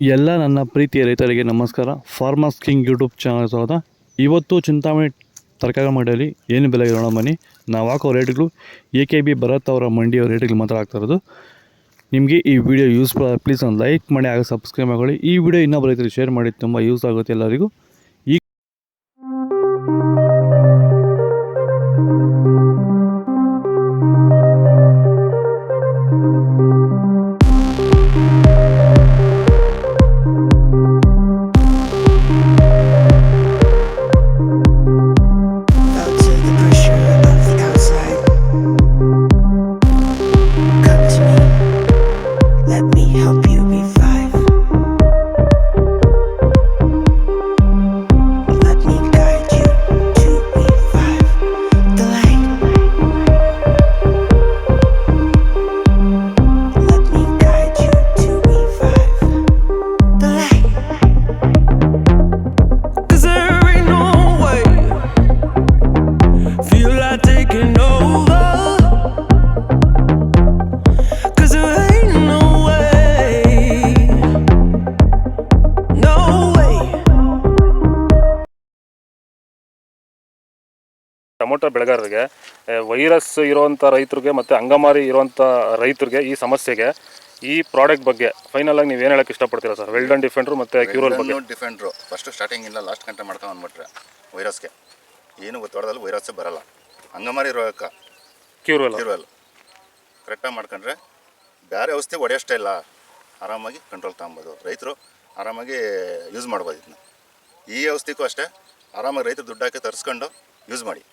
ಎಲ್ಲ ನನ್ನ ಪ್ರೀತಿಯ ರೈತರಿಗೆ ನಮಸ್ಕಾರ. ಫಾರ್ಮರ್ಸ್ ಕಿಂಗ್ ಯೂಟ್ಯೂಬ್ ಚಾನಲ್ ಸ್ವಾಗತ. ಇವತ್ತು ಚಿಂತಾಮಣಿ ತರಕಾರಿ ಮಂಡಿಯಲ್ಲಿ ಏನು ಬೆಲೆ ಇರೋಣ ಬನ್ನಿ. ನಾವು ಹಾಕೋ ರೇಟ್ಗಳು AKB ಭರತ್ ಅವರ ಮಂಡಿಯ ರೇಟ್ಗಳು ಮಾತ್ರ ಆಗ್ತಾ ಇರೋದು. ನಿಮಗೆ ಈ ವಿಡಿಯೋ ಯೂಸ್ಫುಲ್ ಆಗಿ ಪ್ಲೀಸ್ ಒಂದು ಲೈಕ್ ಮಾಡಿ, ಆಗ ಸಬ್ಸ್ಕ್ರೈಬ್ ಮಾಡಿ. ಈ ವಿಡಿಯೋ ಇನ್ನೊಬ್ಬ ರೈತರಿಗೆ ಶೇರ್ ಮಾಡಿ, ತುಂಬ ಯೂಸ್ ಆಗುತ್ತೆ ಎಲ್ಲರಿಗೂ. ಟೊಮೊಟೊ ಬೆಳೆಗಾರರಿಗೆ ವೈರಸ್ ಇರುವಂಥ ರೈತರಿಗೆ ಮತ್ತು ಅಂಗಮಾರಿ ಇರುವಂಥ ರೈತರಿಗೆ ಈ ಸಮಸ್ಯೆಗೆ ಈ ಪ್ರಾಡಕ್ಟ್ ಬಗ್ಗೆ ಫೈನಲ್ ಆಗಿ ನೀವು ಏನು ಹೇಳಕ್ಕೆ ಇಷ್ಟಪಡ್ತೀರಾ ಸರ್? ವೆಲ್ಡನ್ ಡಿಫೆಂಡ್ರು ಮತ್ತು ಕ್ಯೂರಲ್ ಬಗ್ಗೆ. ಡಿಫೆಂಡ್ರು ಫಸ್ಟ್ ಸ್ಟಾರ್ಟಿಂಗ್ ಇಲ್ಲ ಲಾಸ್ಟ್ ಗಂಟೆ ಮಾಡ್ಕೊಂಡು ಅಂದ್ಬಿಟ್ರೆ ವೈರಸ್ಗೆ ಏನು ಗೊತ್ತಾಡೋದಲ್ಲಿ ವೈರಸ್ಸೇ ಬರಲ್ಲ. ಅಂಗಮಾರಿ ರೋಗಕ್ಕೆ ಕ್ಯೂರಲ್ ಕರೆಕ್ಟಾಗಿ ಮಾಡ್ಕೊಂಡ್ರೆ ಬೇರೆ ಔಷಧಿ ಹೊಡೆಯೋಷ್ಟೇ ಇಲ್ಲ, ಆರಾಮಾಗಿ ಕಂಟ್ರೋಲ್ ತಗೊಬೋದು. ರೈತರು ಆರಾಮಾಗಿ ಯೂಸ್ ಮಾಡ್ಬೋದು ಇದನ್ನ. ಈ ಔಷಧಿಗೂ ಅಷ್ಟೇ ಆರಾಮಾಗಿ ರೈತರು ದುಡ್ಡು ಹಾಕಿ ತರಿಸ್ಕೊಂಡು ಯೂಸ್ ಮಾಡಿ.